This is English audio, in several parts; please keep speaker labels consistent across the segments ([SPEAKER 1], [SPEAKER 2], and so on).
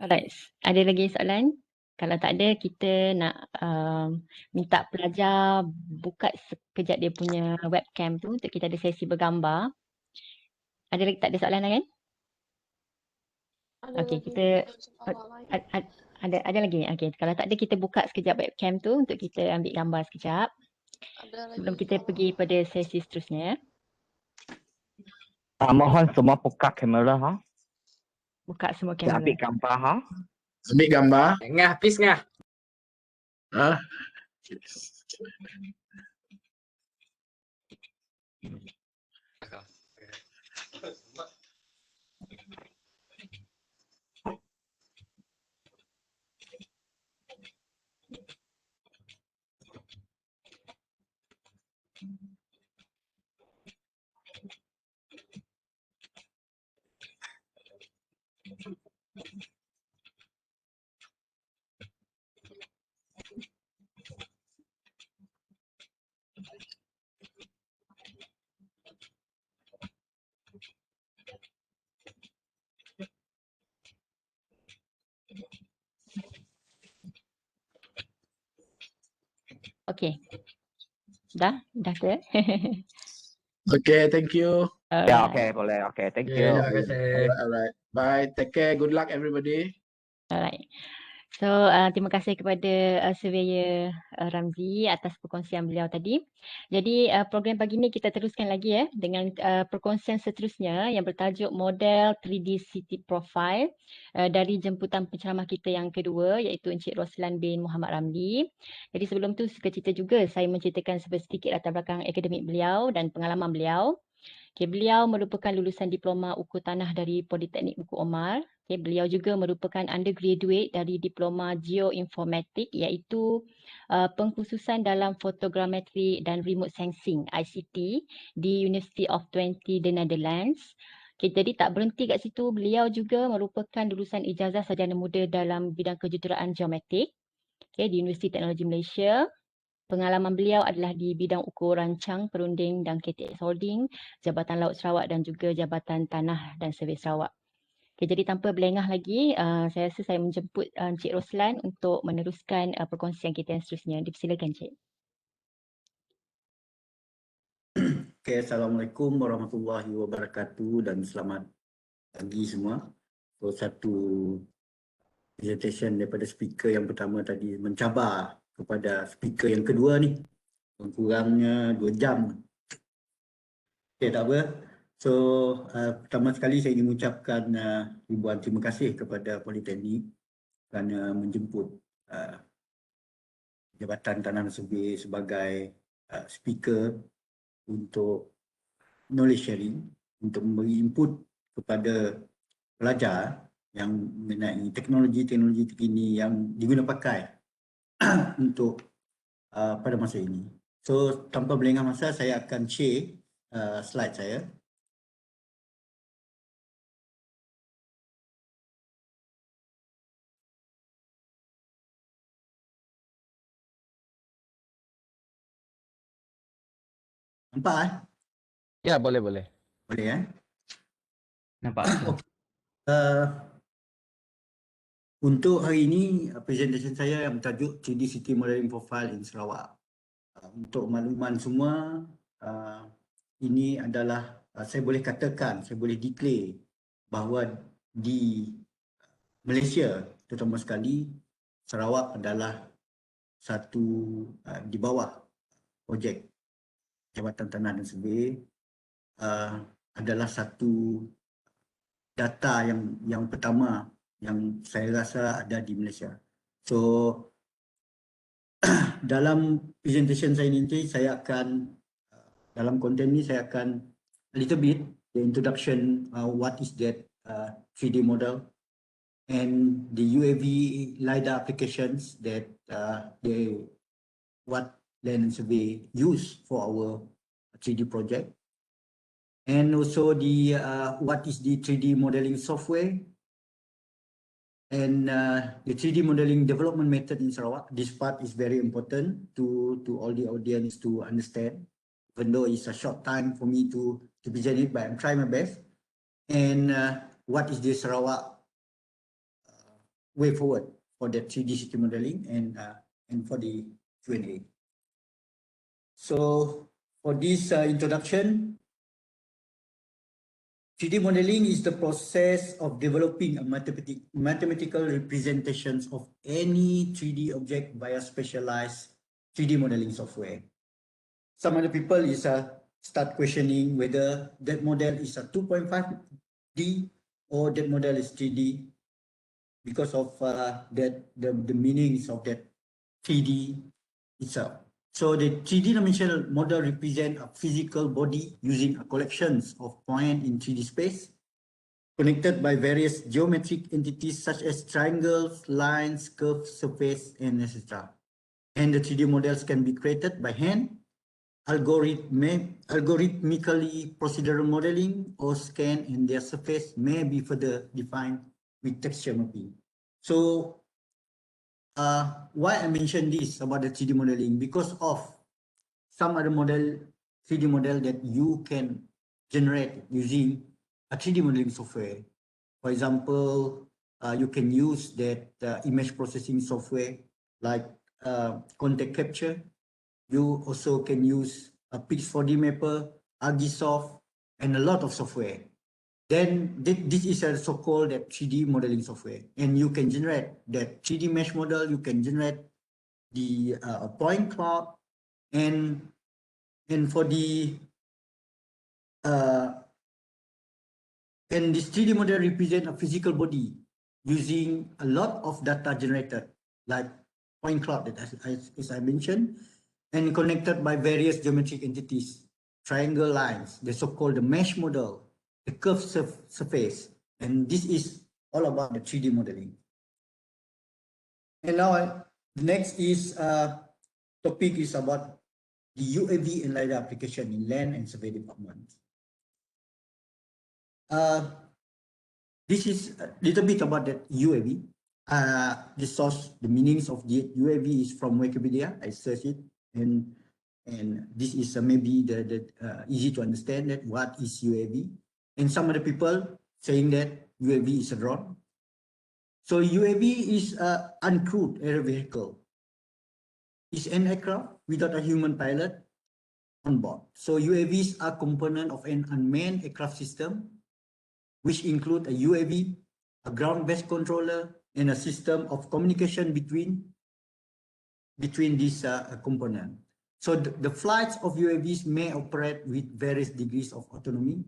[SPEAKER 1] Alright, ada lagi soalan? Kalau tak ada, kita nak minta pelajar buka sekejap dia punya webcam tu untuk kita ada sesi bergambar. Ada lagi tak ada soalan lain? Okey, kita ada lagi. Okey, kalau tak ada kita buka sekejap webcam tu untuk kita ambil gambar sekejap. Sebelum kita pergi pada sesi seterusnya.
[SPEAKER 2] Mohon semua buka kamera ha.
[SPEAKER 1] Buka semua
[SPEAKER 2] Kita
[SPEAKER 1] kamera.
[SPEAKER 2] ambil gambar ha.
[SPEAKER 3] Ambil gambar.
[SPEAKER 4] Ngah, please ngah.
[SPEAKER 3] Ah.
[SPEAKER 1] Okey. Dah ke?
[SPEAKER 3] Okay, thank you.
[SPEAKER 2] Ya, okey, boleh. Okey, thank you.
[SPEAKER 4] Terima kasih.
[SPEAKER 3] Alright. Bye. Take care. Good luck everybody.
[SPEAKER 1] Alright. So, terima kasih kepada Surveyor Ramzi atas perkongsian beliau tadi. Jadi, program pagi ni kita teruskan lagi dengan perkongsian seterusnya yang bertajuk Model 3D City Profile dari jemputan penceramah kita yang kedua iaitu Encik Roslan bin Muhammad Ramli. Jadi sebelum tu suka cerita juga saya menceritakan sedikit latar belakang akademik beliau dan pengalaman beliau. Okay, beliau merupakan lulusan diploma ukur tanah dari Politeknik Buku Omar. Okay, beliau juga merupakan undergraduate dari diploma Geoinformatik iaitu pengkhususan dalam fotogrametri dan remote sensing ICT di University of Twente, the Netherlands. Okay, jadi tak berhenti kat situ, beliau juga merupakan lulusan ijazah sarjana muda dalam bidang kejuruteraan Geomatik di Universiti Teknologi Malaysia. Pengalaman beliau adalah di bidang ukur rancang, perunding dan KTX Holding, Jabatan Laut Sarawak dan juga Jabatan Tanah dan Survey Sarawak. Okay, jadi tanpa berlengah lagi, saya rasa saya menjemput Encik Roslan untuk meneruskan perkongsian kita yang seterusnya. Dipersilakan Encik.
[SPEAKER 5] Okay, Assalamualaikum warahmatullahi wabarakatuh dan selamat pagi semua. So, satu presentation daripada speaker yang pertama tadi mencabar kepada speaker yang kedua ni. Kurangnya 2 jam. Okay, tak apa. So, pertama sekali saya ingin mengucapkan ribuan terima kasih kepada Politeknik kerana menjemput Jabatan Tanah dan Survey sebagai speaker untuk knowledge sharing, untuk memberi input kepada pelajar yang mengenai teknologi-teknologi terkini yang diguna pakai untuk pada masa ini. So, tanpa berlengah masa, saya akan share slide saya. Nampak
[SPEAKER 4] Ya, boleh.
[SPEAKER 5] Boleh
[SPEAKER 4] Nampak.
[SPEAKER 5] Untuk hari ini, presentation saya yang bertajuk 3D City Modeling Profile in Sarawak. Untuk makluman semua, ini adalah, saya boleh katakan, saya boleh declare bahawa di Malaysia, terutama sekali, Sarawak adalah satu di bawah projek Jabatan Tanah dan Survey, adalah satu data yang pertama yang saya rasa ada di Malaysia. So, dalam presentation saya nanti, saya akan, dalam konten ni saya akan a little bit the introduction, what is that 3D model and the UAV LiDAR applications that what Land and Survey use for our 3D project, and also the what is the 3D modeling software and the 3D modeling development method in Sarawak. This part is very important to all the audience to understand, even though it's a short time for me to present it, but I'm trying my best. And what is the Sarawak way forward for the 3D city modeling and for the Q&A. So for this introduction, 3D modeling is the process of developing a mathematical representations of any 3D object via specialized 3D modeling software. Some other people is start questioning whether that model is a 2.5D or that model is 3D because of the meanings of that 3D itself. So the 3D dimensional model represent a physical body using a collections of points in 3D space connected by various geometric entities such as triangles, lines, curves, surface, and etc. And the 3D models can be created by hand, algorithmically procedural modeling, or scan, and their surface may be further defined with texture mapping. So why I mentioned this about the 3D modeling? Because of some other 3D model that you can generate using a 3D modeling software. For example, you can use that image processing software like contact capture. You also can use a Pix4D mapper, Argisoft, and a lot of software. Then this is a so-called 3D modeling software, and you can generate that 3D mesh model. You can generate the point cloud, and for the and this 3D model represent a physical body using a lot of data generated, like point cloud that as I mentioned, and connected by various geometric entities, triangle lines, the so-called the mesh model, the curved surface, and this is all about the 3D modeling. And now the next is topic is about the UAV and LiDAR application in land and survey department. This is a little bit about that UAV. The source, the meanings of the UAV is from Wikipedia. I searched it, and this is maybe the easy to understand that what is UAV. And some other people saying that UAV is a drone. So UAV is an uncrewed air vehicle. It's an aircraft without a human pilot on board. So UAVs are component of an unmanned aircraft system, which include a UAV, a ground-based controller, and a system of communication between these components. So the flights of UAVs may operate with various degrees of autonomy,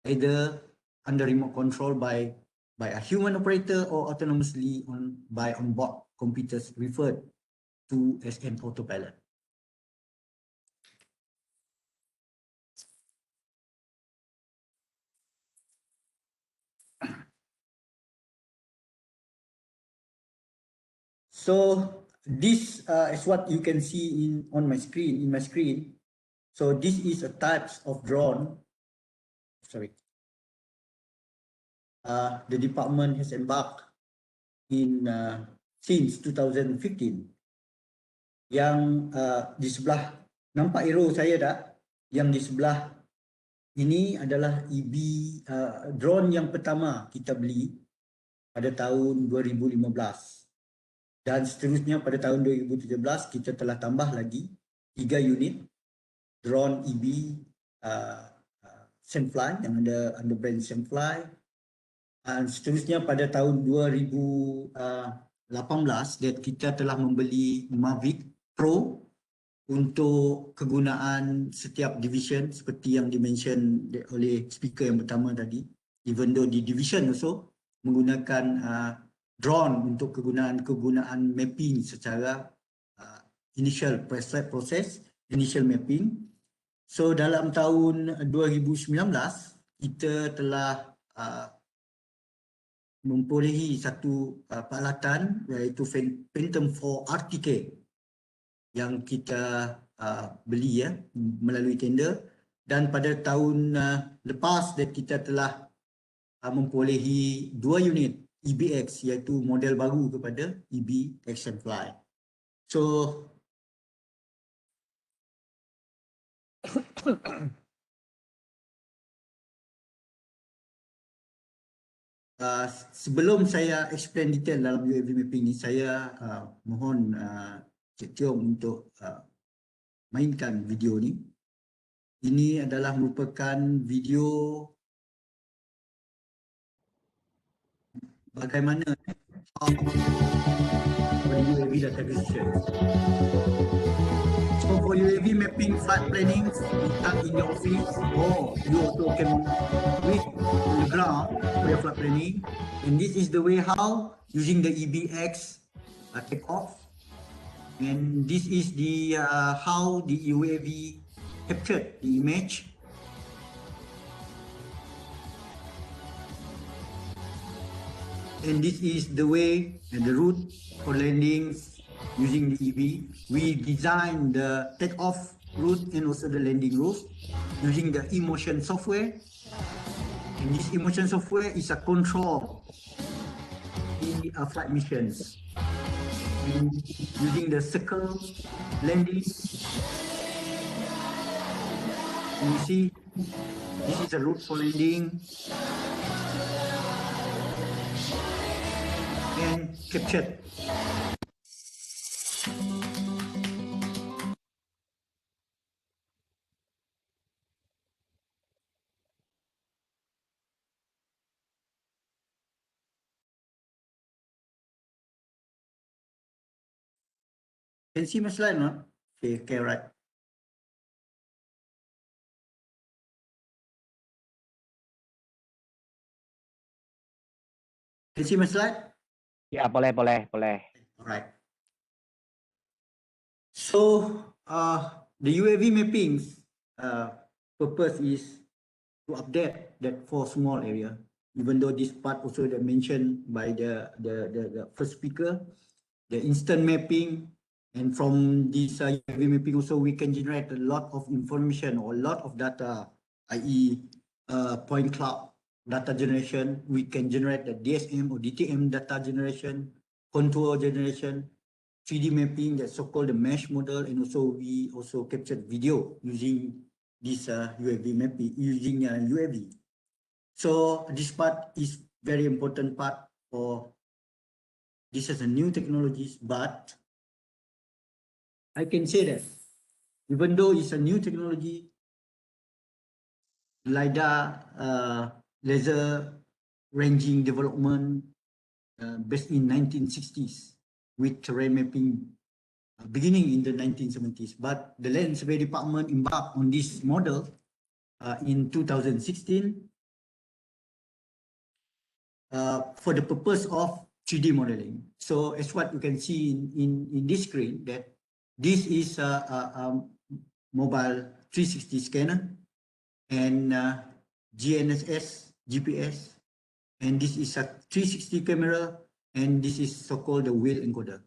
[SPEAKER 5] either under remote control by a human operator or autonomously by onboard computers referred to as an autopilot. So this is what you can see on my screen. So this is a types of drone. Sorry. The department has embarked in since 2015. Yang di sebelah, nampak arrow saya tak? Yang di sebelah ini adalah drone yang pertama kita beli pada tahun 2015. Dan seterusnya pada tahun 2017 kita telah tambah lagi 3 unit drone Sandfly yang ada under brand Sandfly. Dan seterusnya pada tahun 2018 kita telah membeli Mavic Pro untuk kegunaan setiap division seperti yang dimention oleh speaker yang pertama tadi. Even though di division also menggunakan drone untuk kegunaan mapping secara initial process, initial mapping. So dalam tahun 2019 kita telah memperolehi satu peralatan iaitu Phantom 4 RTK yang kita beli melalui tender, dan pada tahun lepas kita telah memperolehi 2 unit EBX iaitu model baru kepada EBX Sandfly. So sebelum saya explain detail dalam UAV mapping ni, saya mohon Cik Tiong untuk mainkan video ni. Ini adalah merupakan video bagaimana UAV data acquisition. So for UAV mapping flight planning, you start in the office or you also can do it on the ground for your flight planning. And this is the way how using the EBX takeoff. And this is the how the UAV captured the image. And this is the way and the route for landings using the EV. We design the takeoff route and also the landing route using the eMotion software. And this eMotion software is a control the flight missions. And using the circle landing. And you see, this is a route for landing. And captured. Can see my slide, no? Okay, right. Can see my slide?
[SPEAKER 2] Ya, boleh.
[SPEAKER 5] Alright. So the UAV mappings purpose is to update that 4 small area. Even though this part also mentioned by the first speaker, the instant mapping, and from this UAV mapping also we can generate a lot of information or a lot of data, i.e. Point cloud data generation. We can generate the DSM or DTM data generation, contour generation, 3D mapping, that's so-called the mesh model, and also we also captured video using this UAV mapping, using UAV. So this part is very important part for this is a new technologies, but I can say that even though it's a new technology, LiDAR laser ranging development based in 1960s with terrain mapping beginning in the 1970s, but the Land Survey Department embarked on this model in 2016 for the purpose of 3D modeling. So as what you can see in this screen, that this is a mobile 360 scanner and GNSS, GPS, and this is a 360 camera, and this is so-called the wheel encoder.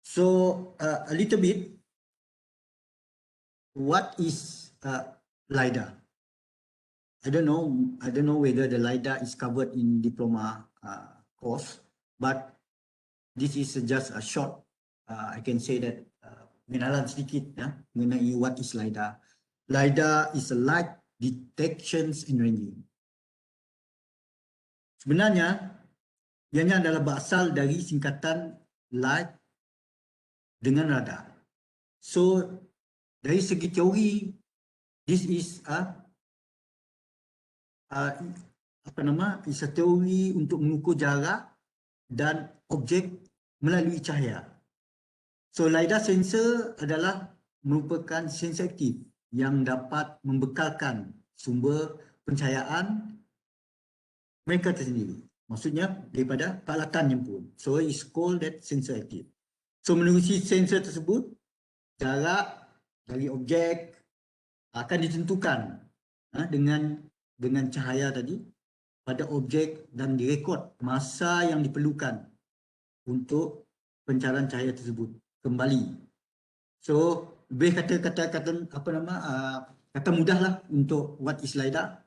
[SPEAKER 5] So a little bit, what is LiDAR? I don't know whether the LiDAR is covered in diploma course, but this is just a short. I can say that mengenal sedikit mengenai what is LiDAR. LiDAR is a light detections and ranging. Sebenarnya, ianya adalah berasal dari singkatan light dengan radar. So dari segi teori, this is is a teori untuk mengukur jarak dan objek melalui cahaya. So LiDAR sensor adalah merupakan sensor aktif yang dapat membekalkan sumber pencahayaan mereka tersendiri. Maksudnya daripada peralatan yang pun. So it's called that sensor active. So menerusi sensor tersebut, jarak dari objek akan ditentukan dengan cahaya tadi pada objek dan direkod masa yang diperlukan untuk pencarian cahaya tersebut kembali. So lebih kata mudahlah untuk what is LiDAR.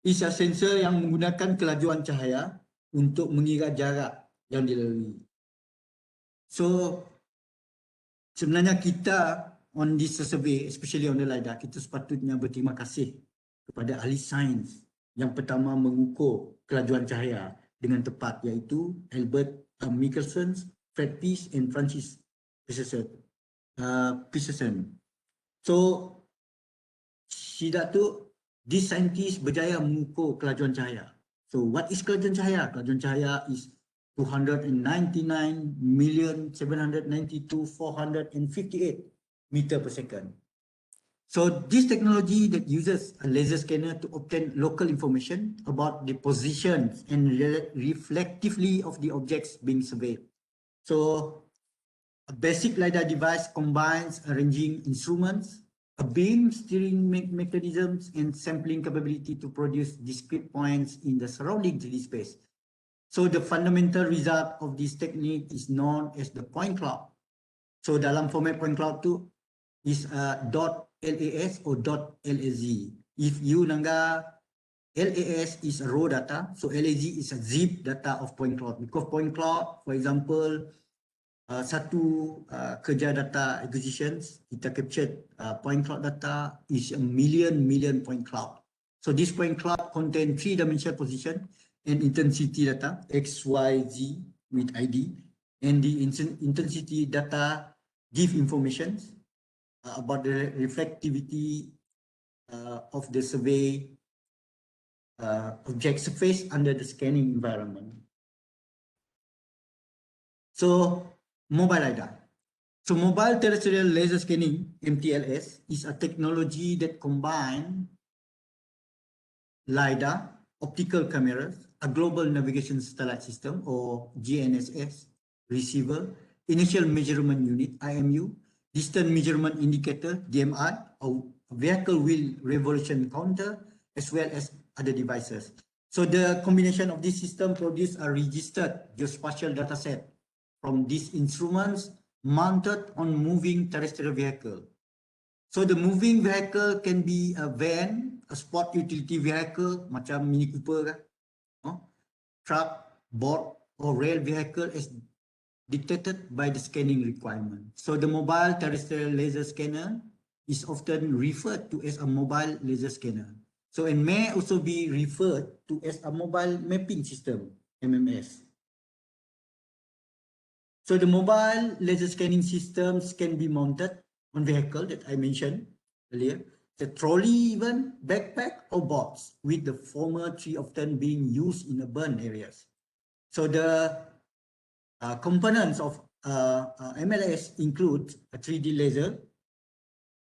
[SPEAKER 5] Is a sensor yang menggunakan kelajuan cahaya untuk mengira jarak yang dilalui. So sebenarnya kita on this survey, especially on the LiDAR, kita sepatutnya berterima kasih kepada ahli sains yang pertama mengukur kelajuan cahaya dengan tepat, iaitu Albert Michelson, Fred Pease and Francis Peterson. So sida tu, these scientists berjaya mengukur kelajuan cahaya. So what is kelajuan cahaya? Kelajuan cahaya is 299,792,458 meter per second. So this technology that uses a laser scanner to obtain local information about the positions and reflectively of the objects being surveyed. So a basic LiDAR device combines a ranging instruments, a beam steering mechanisms, and sampling capability to produce discrete points in the surrounding 3D space. So the fundamental result of this technique is known as the point cloud. So dalam format point cloud tu is .las or .laz. If you nangga LAS is a raw data, so LAZ is a zip data of point cloud. Because point cloud, for example, satu kerja data acquisitions, kita captured point cloud data is a million point cloud. So this point cloud contain 3-dimensional position and intensity data, X, Y, Z with ID, and the intensity data give information about the reflectivity of the survey object surface under the scanning environment. So mobile LiDAR. So mobile terrestrial laser scanning, MTLS, is a technology that combines LiDAR, optical cameras, a global navigation satellite system or GNSS receiver, initial measurement unit, IMU, distant measurement indicator, DMI, a vehicle wheel revolution counter, as well as other devices. So the combination of this system produce a registered geospatial dataset from these instruments mounted on moving terrestrial vehicle. So the moving vehicle can be a van, a sport utility vehicle, macam Mini Cooper, truck, boat, or rail vehicle as dictated by the scanning requirement. So the mobile terrestrial laser scanner is often referred to as a mobile laser scanner. So it may also be referred to as a mobile mapping system, MMS. So the mobile laser scanning systems can be mounted on vehicle that I mentioned earlier, the trolley even, backpack or box, with the former three often being used in urban areas. So the components of MLS include a 3D laser,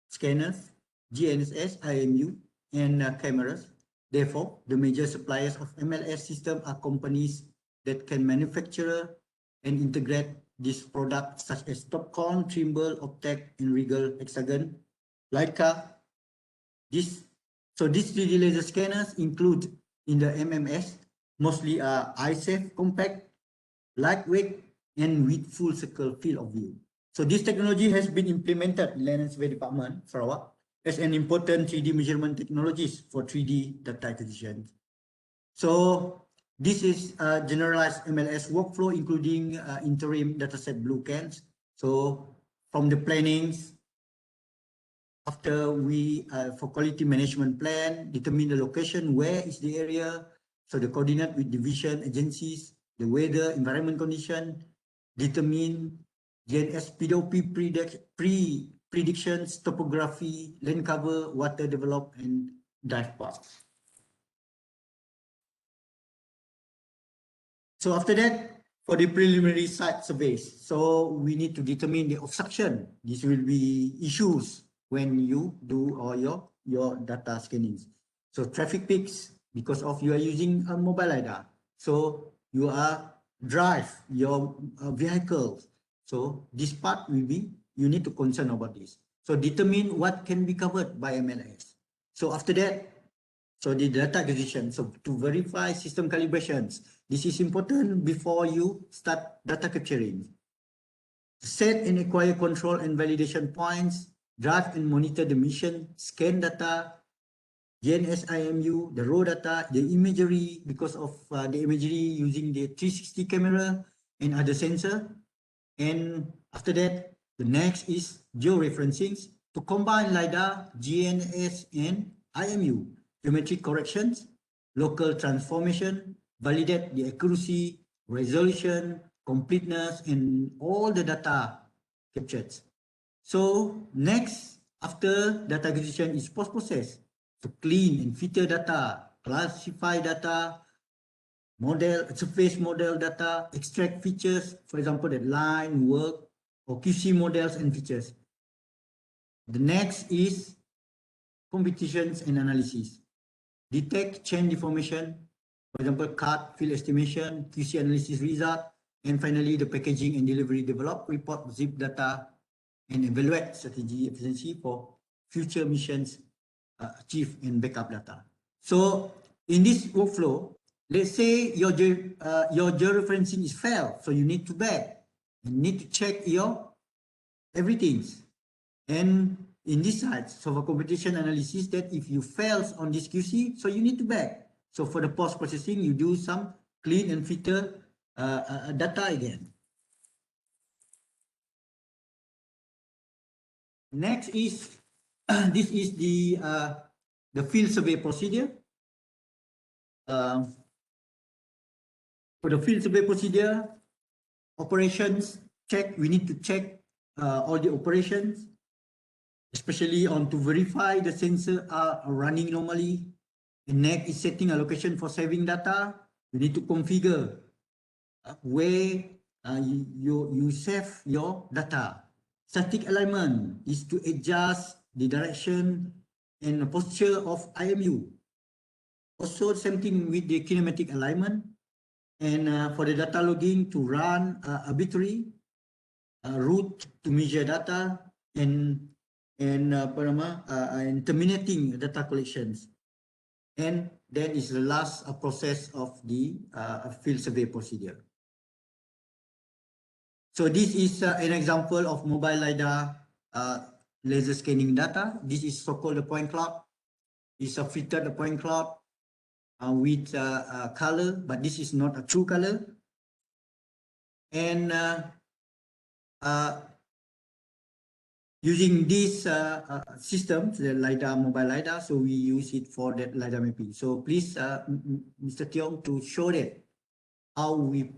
[SPEAKER 5] scanners, GNSS, IMU, and cameras. Therefore, the major suppliers of MLS system are companies that can manufacture and integrate these products such as Topcon, Trimble, Optec, and Regal, Hexagon, Leica. These 3D laser scanners include in the MMS mostly eye-safe, compact, lightweight, and with full circle field of view. So this technology has been implemented in Land and Survey Department, Sarawak, as an important 3D measurement technologies for 3D data acquisition. So this is a generalized MLS workflow, including interim dataset blue cans. So from the plannings, after we, for quality management plan, determine the location, where is the area, so the coordinate with division agencies, the weather, environment condition, determine GNS PDOP predictions, topography, land cover, water develop, and dive path. So after that, for the preliminary site surveys, so we need to determine the obstruction. This will be issues when you do all your data scannings. So traffic peaks, because of you are using a mobile LiDAR. So you are drive your vehicles. So this part will be, you need to concern about this. So determine what can be covered by MLS. So after that, so the data acquisition, so to verify system calibrations, this is important before you start data capturing. Set and acquire control and validation points, drive and monitor the mission, scan data, GNS IMU, the raw data, the imagery, because of the imagery using the 360 camera and other sensor. And after that, the next is georeferencing to combine LiDAR, GNS, and IMU, geometric corrections, local transformation, validate the accuracy, resolution, completeness, and all the data captured. So next, after data acquisition is post-process, to clean and filter data, classify data, model, surface model data, extract features, for example, the line, work, or QC models and features. The next is computations and analysis. Detect chain deformation, for example, cut, field estimation, QC analysis result, and finally the packaging and delivery, develop, report, zip data, and evaluate strategy efficiency for future missions, achieve and backup data. So in this workflow, let's say your georeferencing is failed, so you need to back. You need to check your everything. And in this side, so for computation analysis, that if you fails on this QC, so you need to back. So for the post processing, you do some clean and filter data again. Next is this is the field survey procedure. For the field survey procedure, operations check. We need to check all the operations, especially on to verify the sensor are running normally. The next is setting a location for saving data. You need to configure where you save your data. Static alignment is to adjust the direction and the posture of IMU. Also, same thing with the kinematic alignment. And for the data logging, to run arbitrary route to measure data and terminating data collections. And then is the last process of the field survey procedure. So this is an example of mobile LiDAR laser scanning data. This is so-called the point cloud. It's a filtered point cloud with color, but this is not a true color. And using this system, the LiDAR, mobile LiDAR, so we use it for that LiDAR mapping. So please, Mr. Tiong, to show that how we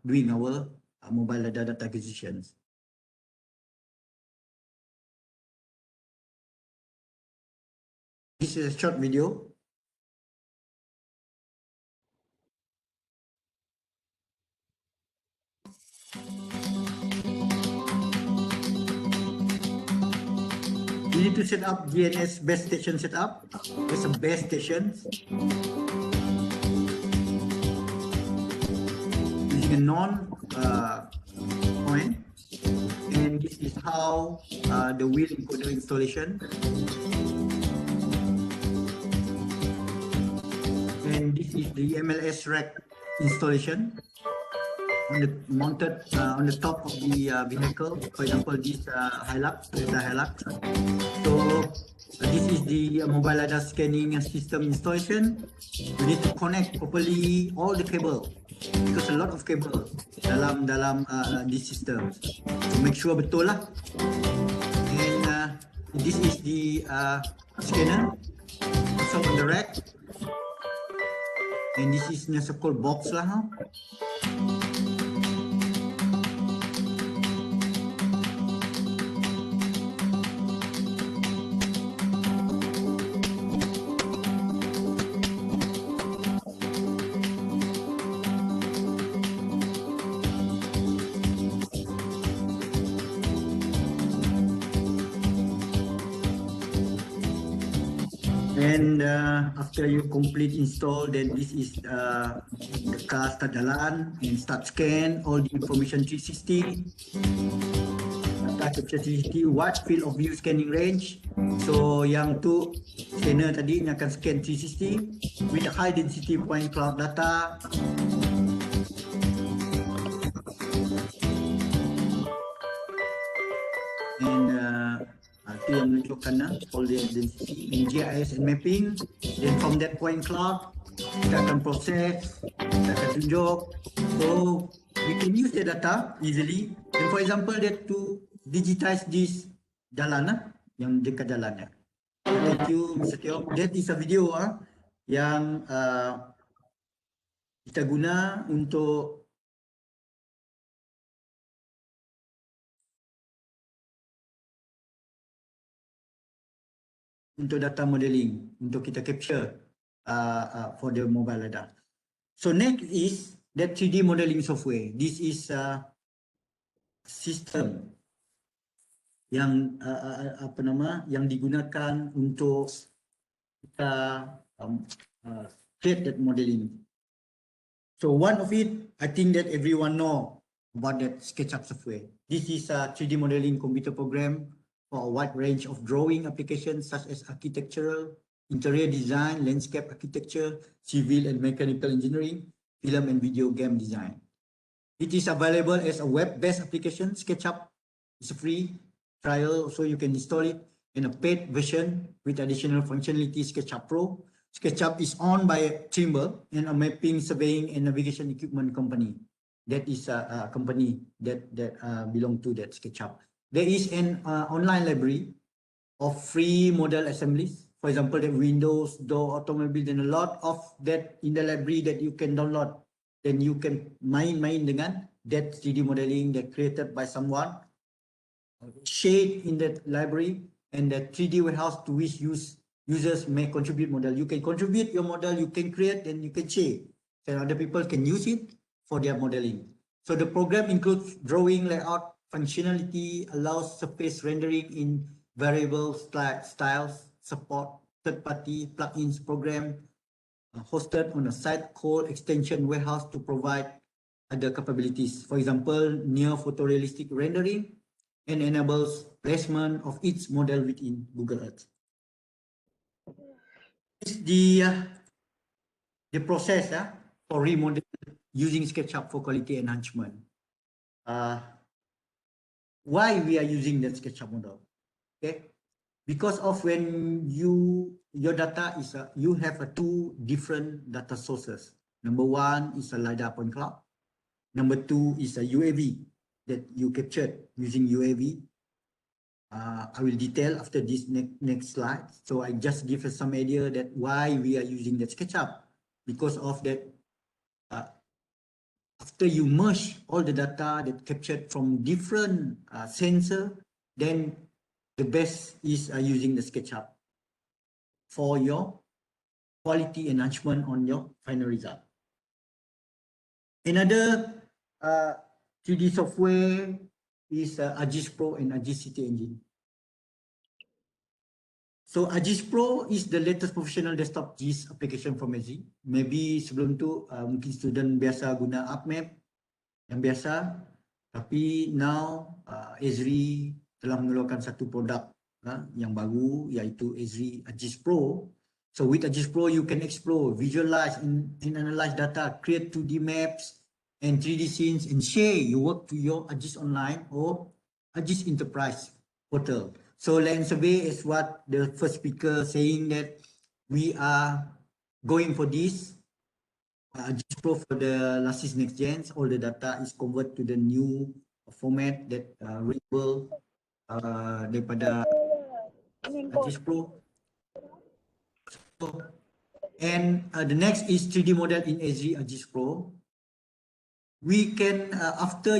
[SPEAKER 5] doing our mobile LiDAR data acquisitions. This is a short video. You need to set up GNS base station setup. There's a base station using a non-point, and this is how the wheel encoder installation. And this is the MLS rack installation on the mounted on the top of the vehicle. For example, this Hilux, Toyota Hilux. So this is the mobile LiDAR scanning system installation. You need to connect properly all the cable, because a lot of cable dalam this system. So make sure betul lah. And this is the scanner, also on the rack. And this is the so-called box lah. And after you complete install, then this is the car start jalan and start scan all the information 360. Data capture 360, what field of view scanning range. So yang tu scanner tadi yang akan scan 360 with high density point cloud data. And itu yang menunjukkan all the density in GIS and mapping. Then from that point cloud, kita akan proses, kita akan tunjuk. So we can use the data easily. And for example, that to digitize this jalan yang dekat jalan. Thank you, Mr. Tiong. That is a video yang kita guna untuk data modeling, untuk kita capture for the mobile radar. So next is that 3D modeling software. This is a system yang yang digunakan untuk kita create that modeling. So one of it, I think that everyone know about that Sketchup software. This is a 3D modeling computer program for a wide range of drawing applications such as architectural, interior design, landscape architecture, civil and mechanical engineering, film and video game design. It is available as a web-based application. Sketchup is a free trial, so you can install it, in a paid version with additional functionality, Sketchup Pro. Sketchup is owned by Trimble and a mapping, surveying and navigation equipment company. That is a company that belong to that Sketchup. There is an online library of free model assemblies. For example, the windows, door, automobile, and a lot of that in the library that you can download. Then you can main dengan that 3D modeling that created by someone, shade in that library, and the 3D warehouse to which users may contribute model. You can contribute your model, you can create, and you can share. So other people can use it for their modeling. So the program includes drawing, layout, functionality, allows surface rendering in variable styles, support third-party plugins program, hosted on a site called Extension Warehouse to provide other capabilities. For example, near photorealistic rendering, and enables placement of each model within Google Earth. It's the process for remodeling using SketchUp for quality enhancement. Why we are using that SketchUp model? Okay, because of when your data is you have two different data sources. Number one is a LiDAR point cloud. Number two is a UAV that you captured using UAV. I will detail after this next slide. So I just give us some idea that why we are using that SketchUp. Because of that, after you merge all the data that captured from different sensor, then the best is using the SketchUp for your quality enhancement on your final result. Another 3D software is Igct Pro and Igct Engine. So Igct Pro is the latest professional desktop GIS application from Igct. Maybe sebelum tu mungkin student biasa guna UpMap yang biasa, tapi now Esri telah mengeluarkan satu produk yang baru, iaitu Esri Igct Pro. So with Igct Pro you can explore, visualize and analyze data, create 2D maps and 3D scenes, and share your work to your Igct Online or Igct Enterprise portal. So land survey is what the first speaker saying, that we are going for this Igct Pro for the LASIS next gens. All the data is convert to the new format that readable daripada Igct Pro. So, and the next is 3D model in Igct Pro. We can after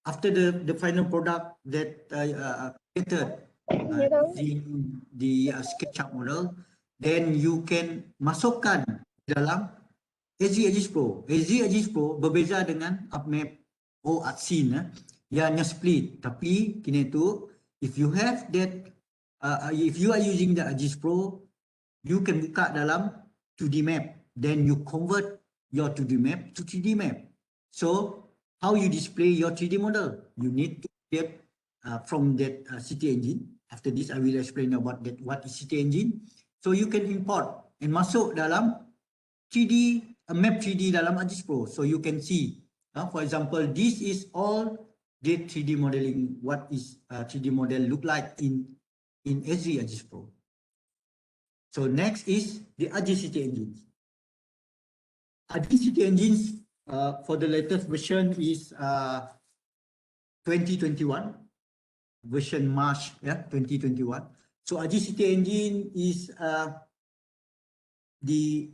[SPEAKER 5] the final product that created the SketchUp model, then you can masukkan dalam Igct Pro. Igct Pro berbeza dengan UpMap or ArtScene yang split. Tapi kini tu, if you have that, if you are using the Igct Pro, you can buka dalam 2D map. Then you convert your 2D map to 3D map. So how you display your 3D model? You need to get from that Igct Engine. After this, I will explain about that what is Igct Engine. So you can import and masuk dalam 3D map 3D dalam Igct Pro. So you can see, for example, this is all the 3D modeling. What is 3D model look like in Igct Pro. So next is the Igct Engines. Igct Engines for the latest version is 2021. Version March 2021. So Igct Engine is the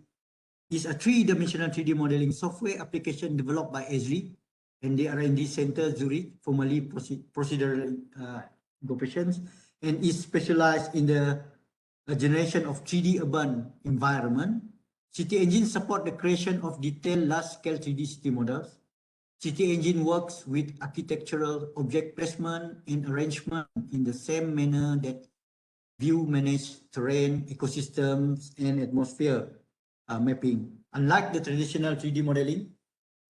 [SPEAKER 5] is a three-dimensional 3D modeling software application developed by Esri and the R&D Center Zurich, formerly procedural operations, and is specialized in the generation of 3D urban environment. Igct Engine support the creation of detailed large-scale 3D city models. Igct Engine works with architectural object placement and arrangement in the same manner that view manage terrain, ecosystems, and atmosphere mapping. Unlike the traditional 3D modeling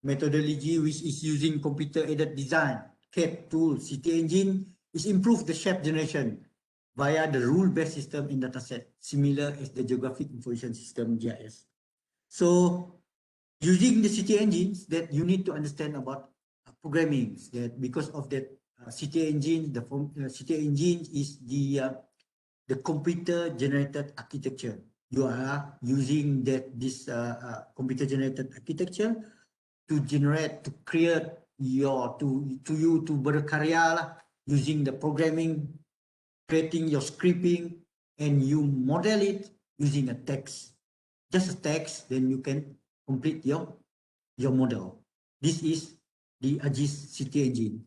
[SPEAKER 5] methodology, which is using computer-aided design, CAD tools, Igct Engine is improved the shape generation via the rule-based system in dataset, similar as the Geographic Information System, GIS. So, using the Igct Engines, that you need to understand about programming. That because of that, Igct Engine, the Igct Engine is the computer-generated architecture. You are using this computer-generated architecture to generate, to create your, to berkarya lah, using the programming, creating your scripting, and you model it using a text. Just a text, then you can complete your model. This is the Igct Engine.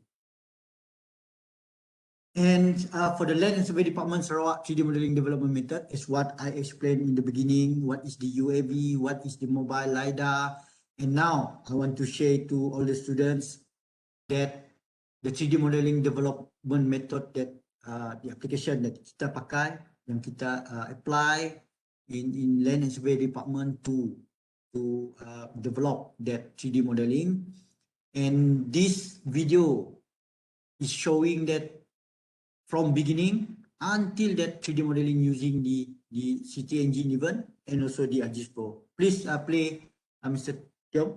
[SPEAKER 5] And for the Land and Survey Department Sarawak 3D modeling development method is what I explained in the beginning. What is the UAV? What is the mobile LiDAR? And now I want to share to all the students that the 3D modeling development method, that the application that kita pakai, yang kita apply in Land and Survey Department to develop that 3D modeling. And this video is showing that from beginning until that 3D modeling using the Igct Engine even, and also the ArcGIS Pro. Please play Mr. Tiong.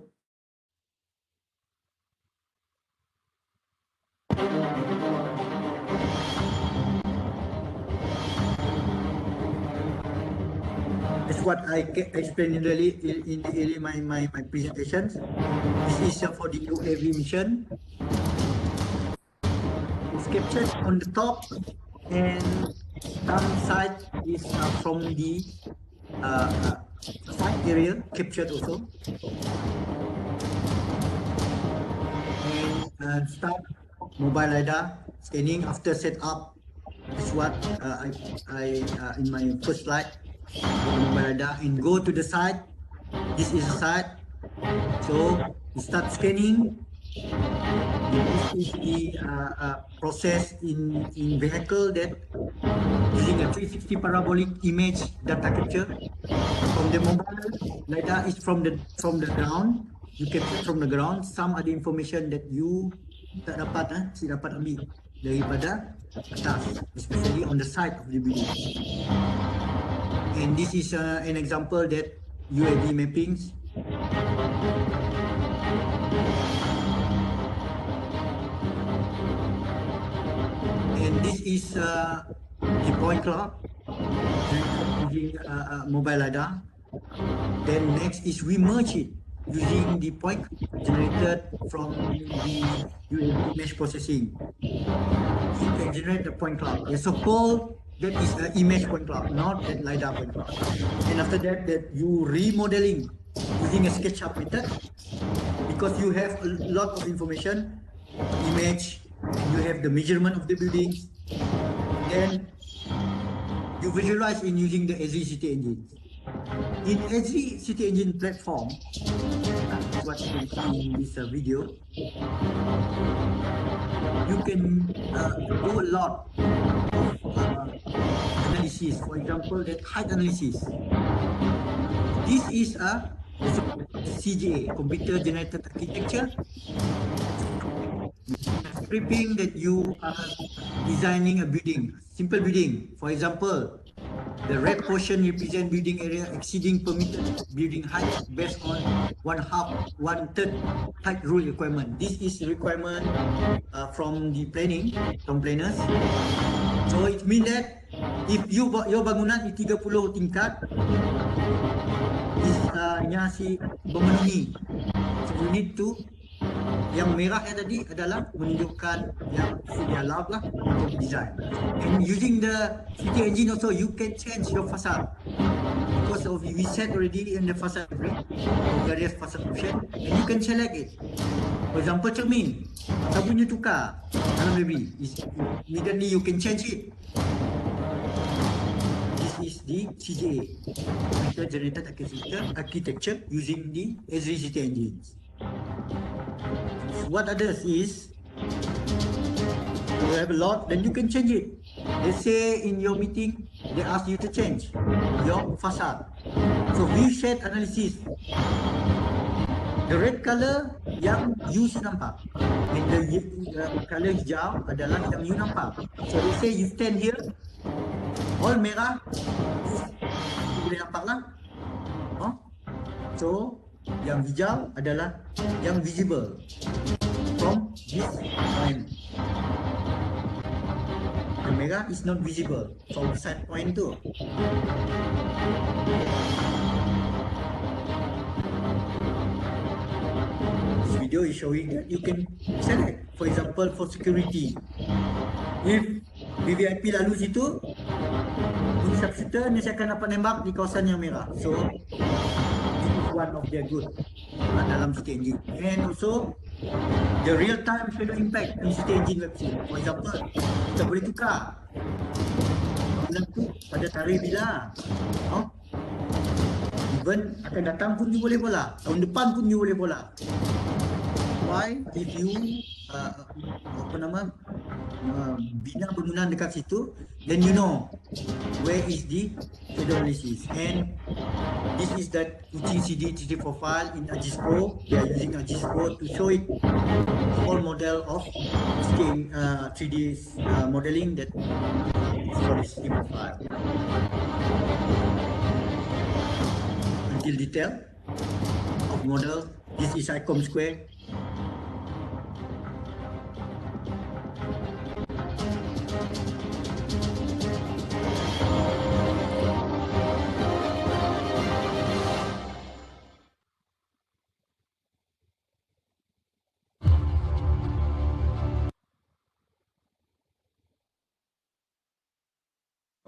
[SPEAKER 5] That's what I explained in my presentations. This is for the UAV mission. It's captured on the top, and some side is from the side area captured also. And start mobile LiDAR scanning after setup. That's what I in my first slide. Mobile LiDAR and go to the site. This is the site. So you start scanning. This is the process in vehicle that using a 360 parabolic image data capture from the mobile LiDAR is from the ground. You capture from the ground. Some other information that you tak dapat dapat ambil daripada atas, especially on the side of the building. And this is an example that UAV mappings. And this is the point cloud using mobile LiDAR. Then next is we merge it using the point generated from the UAV image processing. You can generate the point cloud. The so-called that is the image point cloud, not that LiDAR point cloud. And after that, you remodeling using a Sketchup method, because you have a lot of information, image, you have the measurement of the buildings, then you visualize in using the Igct Engine. In Igct Engine platform, what you can see in this video, you can do a lot of analysis. For example, that height analysis. This is a CGA, computer generated architecture. Scripting that you are designing a building, simple building. For example, the red portion represent building area exceeding permitted building height based on 1/3 height rule requirement. This is requirement from the planning, from planners. So it means that if your bangunan di 30 tingkat is si memenuhi. So you need to, yang merah tadi adalah menunjukkan yang sudah allowed lah untuk design. And using the Igct Engine also, you can change your facade. because of we set already in the facade library various facade option, and you can select it. For example, cermin, sabunnya tukar dalam library. Immediately you can change it. This is the CGA, Computer Generated Architecture using the Igcity Engines. What others is, you have a lot, then you can change it. Let's say in your meeting, they ask you to change your facade. So view set analysis. The red color yang you nampak, and the color hijau adalah yang you nampak. So let's say you stand here, all merah, you boleh nampak lah. So yang hijau adalah yang visible from this point. The merah is not visible from side point tu. This video is showing that you can select, for example, for security. If VVIP lalu situ, shooter ni saya akan dapat nembak di kawasan yang merah. So this is one of their good dalam Igct Engine. And also the real time shadow impact in Igct Engine website. For example, kita boleh tukar bulan tu pada tarikh bila. Even akan datang pun you boleh bola, tahun depan pun you boleh bola. Why? If you bina bangunan dekat situ, then you know where is the shadow analysis. And this is that Kuching CD 3D profile in Agis Pro. They are using Agis Pro to show it whole model of 3D modeling that is for the CD profile. Until detail of model. This is ICOM square.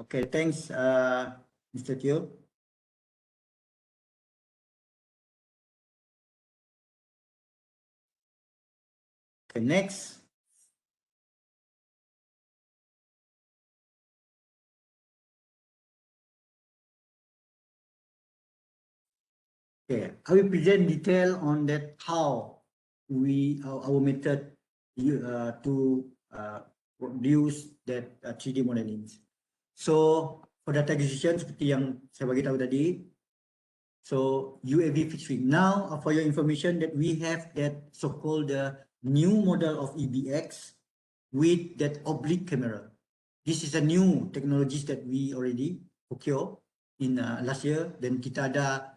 [SPEAKER 5] Okay, thanks, Mr. Teo. Okay, next. Okay, I will present detail on that how our method to produce that 3D modeling. So for data acquisition seperti yang saya bagi tahu tadi, so UAV fixed wing. Now for your information that we have that so-called new model of EBX with that oblique camera. This is a new technologies that we already procure in last year. Then kita ada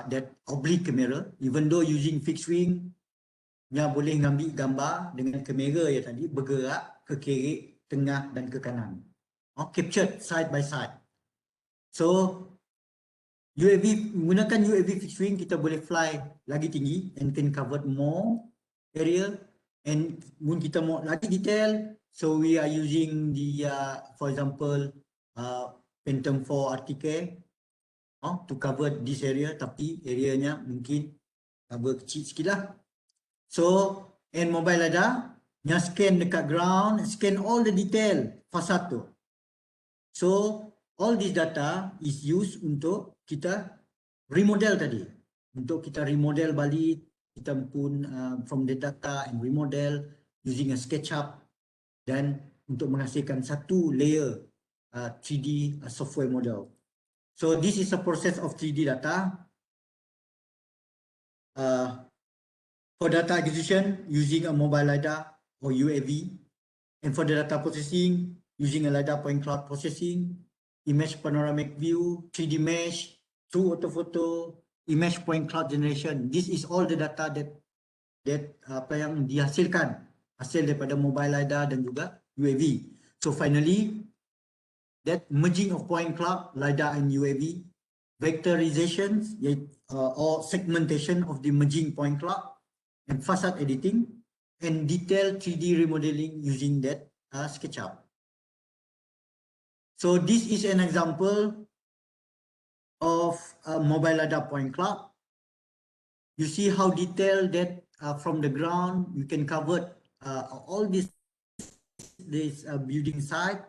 [SPEAKER 5] that oblique camera, even though using fixed wing, nya boleh ngambil gambar dengan kamera ya tadi bergerak ke kiri, tengah dan ke kanan. Captured side by side. So UAV, menggunakan UAV fixed wing, kita boleh fly lagi tinggi and can cover more area. And when kita mau lagi detail, so we are using the for example Phantom 4 RTK to cover this area, tapi areanya mungkin cover kecil sikit lah. So and mobile ada yang scan dekat ground, scan all the detail fasad tu. So all this data is used untuk kita remodel tadi. Untuk kita remodel balik, kita pun from the data and remodel using a Sketchup, dan untuk menghasilkan satu layer 3D software model. So this is a process of 3D data. For data acquisition using a mobile LiDAR or UAV, and for the data processing using a LiDAR point cloud processing, image panoramic view, 3D mesh, true orthophoto, image point cloud generation. This is all the data that apa yang dihasilkan hasil daripada mobile LiDAR dan juga UAV. So finally, that merging of point cloud, LiDAR and UAV, vectorization or segmentation of the merging point cloud, and facade editing, and detailed 3D remodeling using that Sketchup. So this is an example of a mobile LiDAR point cloud. You see how detailed that from the ground you can cover all this building site,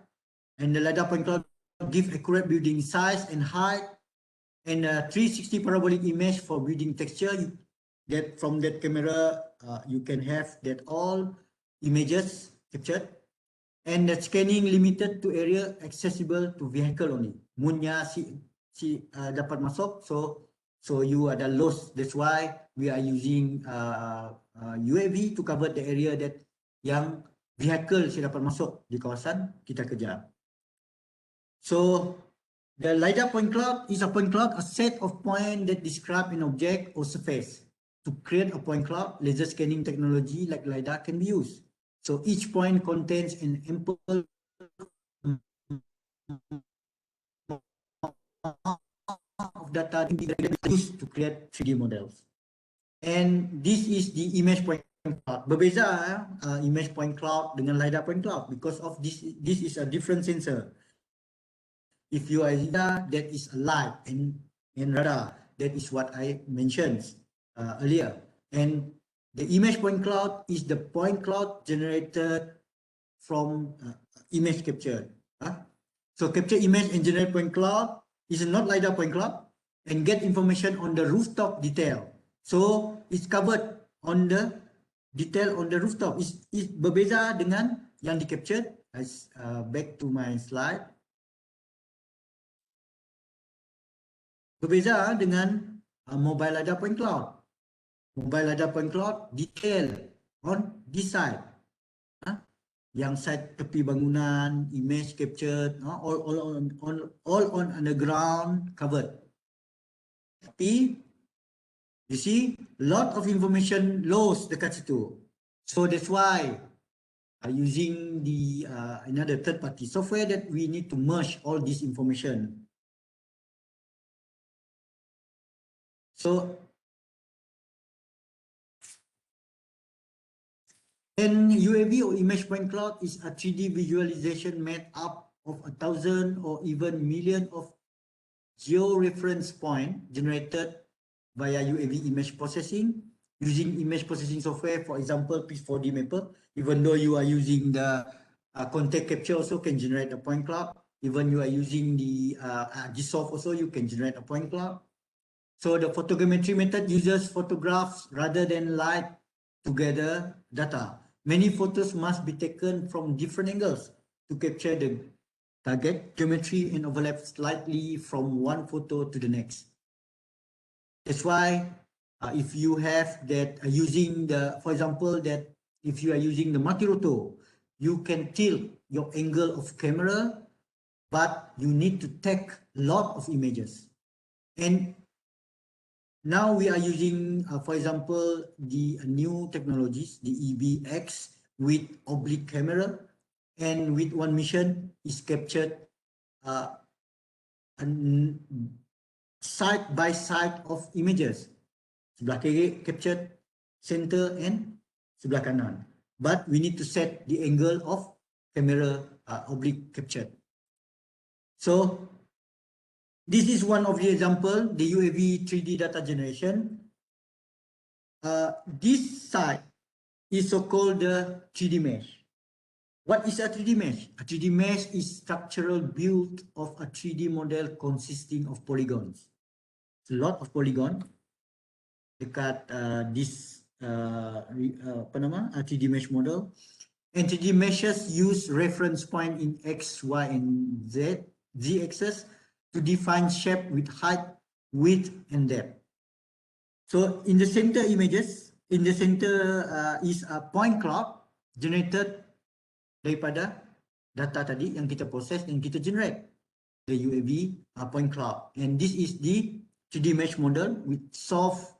[SPEAKER 5] and the LiDAR point cloud give accurate building size and height, and a 360 parabolic image for building texture. That from that camera you can have that all images captured, and the scanning limited to area accessible to vehicle only. Munnya si dapat masuk, so you ada lost. That's why we are using UAV to cover the area that yang vehicle si dapat masuk di kawasan kita kejar. So the LiDAR point cloud is a point cloud, a set of points that describe an object or surface. To create a point cloud, laser scanning technology like LiDAR can be used. So each point contains an ample of data used to create 3D models. And this is the image point cloud. Berbeza image point cloud dengan LiDAR point cloud because of this is a different sensor. If you are LiDAR, that is a light, and radar, that is what I mentioned earlier. And the image point cloud is the point cloud generated from image capture. So capture image and generate point cloud is not LiDAR point cloud, and get information on the rooftop detail. So it's covered on the detail on the rooftop. It's berbeza dengan yang di captured. Back to my slide. Berbeza dengan mobile LiDAR point cloud. Mobile LiDAR point cloud detail on this side. Yang side tepi bangunan, image captured, all on underground covered. Tapi you see lot of information lost dekat situ. So that's why using the another third party software that we need to merge all this information. So, and UAV or image point cloud is a 3D visualization made up of 1,000 or even million of georeference points generated via UAV image processing using image processing software, for example, P4D Mapper. Even though you are using the contact capture, also can generate a point cloud. Even you are using the GSoft, also you can generate a point cloud. So the photogrammetry method uses photographs rather than light together data. Many photos must be taken from different angles to capture the target geometry and overlap slightly from one photo to the next. That's why if you have that using the, for example, that if you are using the multi-rotor, you can tilt your angle of camera, but you need to take a lot of images. And now we are using, for example, the new technologies, the EBX with oblique camera, and with one mission is captured side by side of images. Sebelah kiri captured center and sebelah kanan. But we need to set the angle of camera oblique captured. So this is one of the example, the UAV 3D data generation. This side is so-called the 3D mesh. What is a 3D mesh? A 3D mesh is structural build of a 3D model consisting of polygons. It's a lot of polygon dekat this a 3D mesh model. And 3D meshes use reference point in X, Y, and Z axis to define shape with height, width, and depth. So in the center images, in the center is a point cloud generated daripada data tadi yang kita proses dan kita generate the UAV point cloud. And this is the 3D mesh model with soft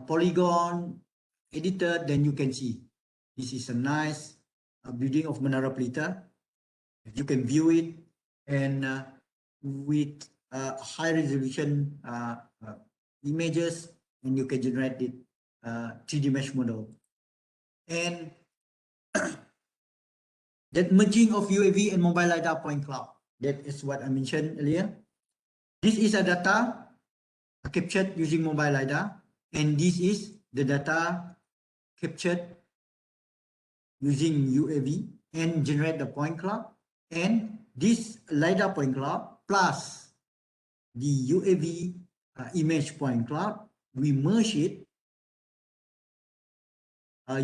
[SPEAKER 5] polygon edited. Then you can see this is a nice building of Menara Pelita. You can view it, and with high resolution images, and you can generate it 3D mesh model. And that merging of UAV and mobile LiDAR point cloud, that is what I mentioned earlier. This is a data captured using mobile LiDAR, and this is the data captured using UAV and generate the point cloud. And this LiDAR point cloud plus the UAV image point cloud, we merge it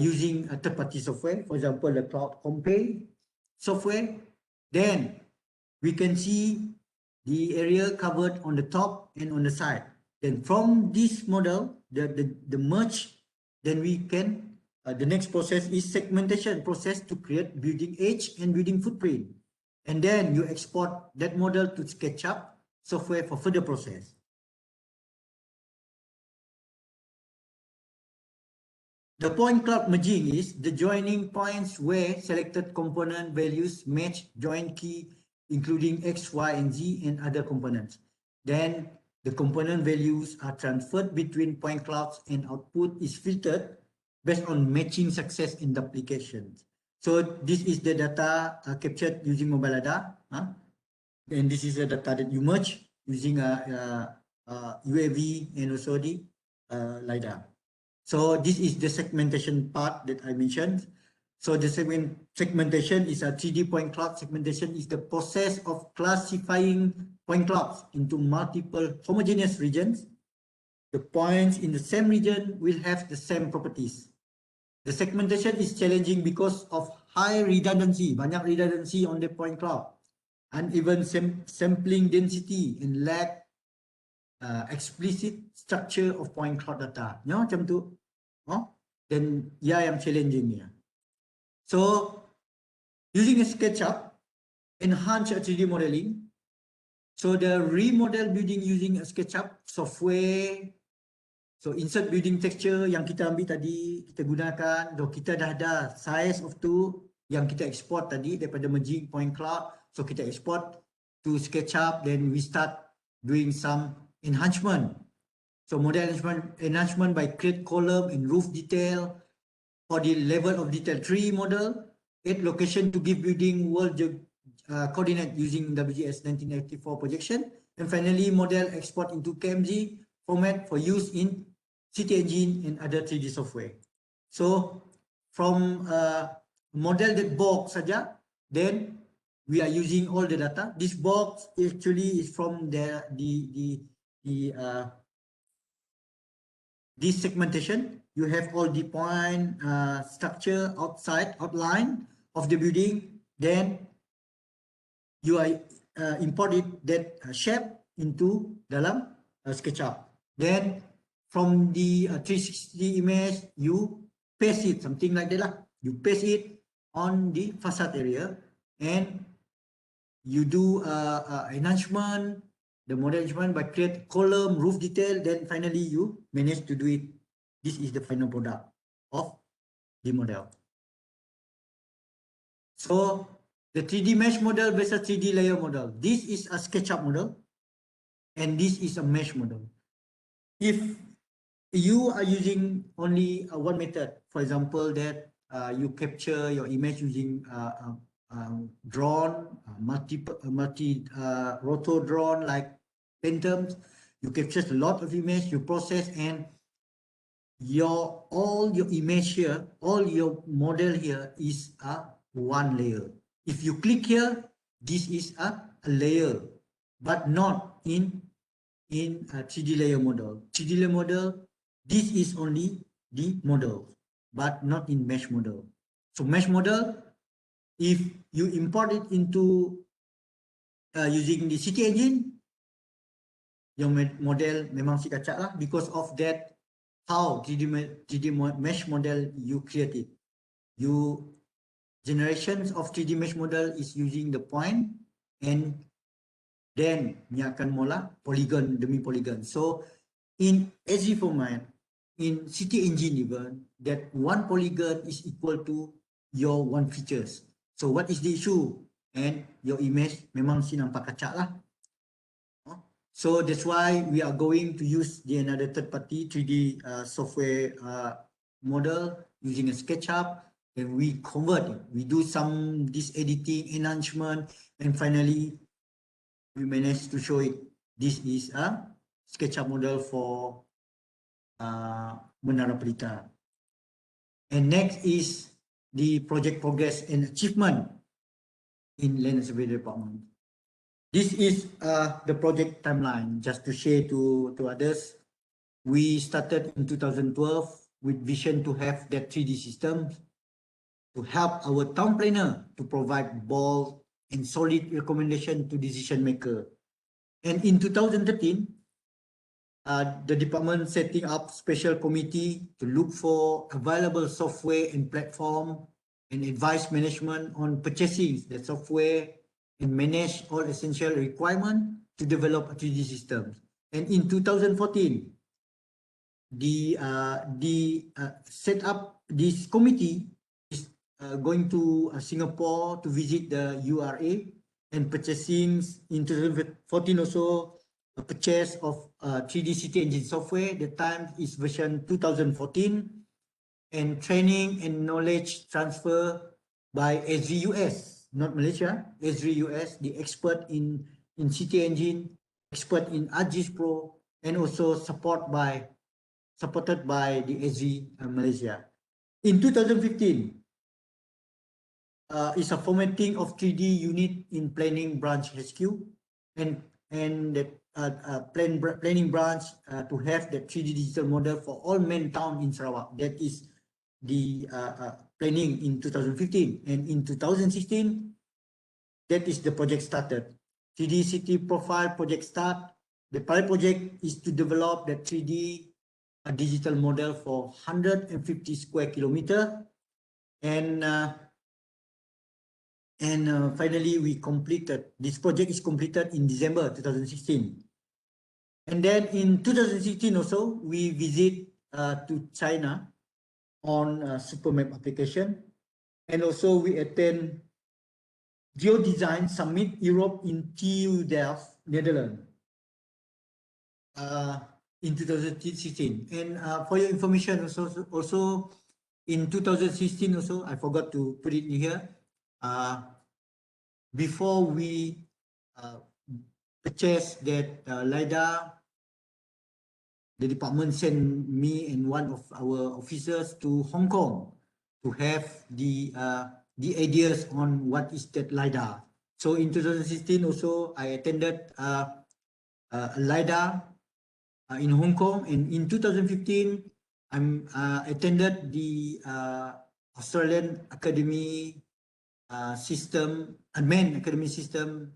[SPEAKER 5] using a third-party software, for example, the Cloud Compare software. Then we can see the area covered on the top and on the side. Then from this model, the merge, then we can, the next process is segmentation process to create building edge and building footprint. And then you export that model to Sketchup software for further process. The point cloud merging is the joining points where selected component values match join key, including X, Y, and Z and other components. Then the component values are transferred between point clouds and output is filtered based on matching success in the applications. So this is the data captured using mobile LiDAR. And this is the data that you merge using UAV and also the LiDAR. So this is the segmentation part that I mentioned. So the segmentation is a 3D point cloud. Segmentation is the process of classifying point clouds into multiple homogeneous regions. The points in the same region will have the same properties. The segmentation is challenging because of high redundancy, banyak redundancy on the point cloud, uneven sampling density and lack explicit structure of point cloud data. Ya, macam tu. Dan ya yang challenging ni. So using a SketchUp, enhance 3D modeling. So the remodel building using a SketchUp software. So insert building texture yang kita ambil tadi, kita gunakan. So kita dah ada size of tu yang kita export tadi daripada merging point cloud. So kita export to SketchUp, then we start doing some enhancement. So model enhancement by create column and roof detail for the level of detail 3 model, add location to give building world coordinate using WGS 1984 projection, and finally model export into KMG format for use in Igcity Engine and other 3D software. So from model that box saja, then we are using all the data. This box actually is from this segmentation. You have all the point structure outside outline of the building. Then you are imported that shape into dalam SketchUp. Then from the 360 image, you paste it, something like that lah. You paste it on the facade area and you do enhancement, the model enhancement by create column, roof detail, then finally you manage to do it. This is the final product of the model. So the 3D mesh model versus 3D layer model. This is a SketchUp model and this is a mesh model. If you are using only one method, for example, that you capture your image using drone, multi rotor drone like Phantoms, you capture a lot of image, you process, and all your image here, all your model here is a one layer. If you click here, this is a layer, but not in a 3D layer model. 3D layer model, this is only the model, but not in mesh model. So mesh model, if you import it into using the Igcity Engine, your model memang si kacak lah, because of that how 3D mesh model you create it. You generations of 3D mesh model is using the point and then ni akan mula polygon demi polygon. So in SD format, in Igcity Engine even, that one polygon is equal to your one features. So what is the issue? And your image memang si nampak kacak lah. So that's why we are going to use the another third-party 3D software model using a SketchUp, and we convert it. We do some this editing, enhancement, and finally we manage to show it This is a SketchUp model for Menara Pelita. And next is the project progress and achievement in Land and Survey Department. This is the project timeline, just to share to others. We started in 2012 with vision to have that 3D system to help our town planner to provide bold and solid recommendation to decision maker. And in 2013, the department setting up special committee to look for available software and platform and advise management on purchasing the software and manage all essential requirements to develop a 3D system. And in 2014, the set up this committee is going to Singapore to visit the URA and purchasing in 2014 also a purchase of 3D City Engine software. The time is version 2014, and training and knowledge transfer by SVUS, not Malaysia, SVUS, the expert in City Engine, expert in ArcGIS Pro, and also supported by the SV Malaysia. In 2015, is a formatting of 3D unit in planning branch HQ, and that planning branch to have the 3D digital model for all main town in Sarawak. That is the planning in 2015. And in 2016, that is the project started. 3D city profile project start. The pilot project is to develop the 3D digital model for 150 square kilometer, and finally we completed. This project is completed in December 2016. And then in 2016 also, we visit to China on Supermap application, and also we attend Geodesign Summit Europe in TU Delft, Netherlands in 2016. And for your information also in 2016 also, I forgot to put it in here, before we purchase that LiDAR, the department sent me and one of our officers to Hong Kong to have the ideas on what is that LiDAR. So in 2016 also, I attended LiDAR in Hong Kong, and in 2015, I attended the Australian Academy system, Admin Academy system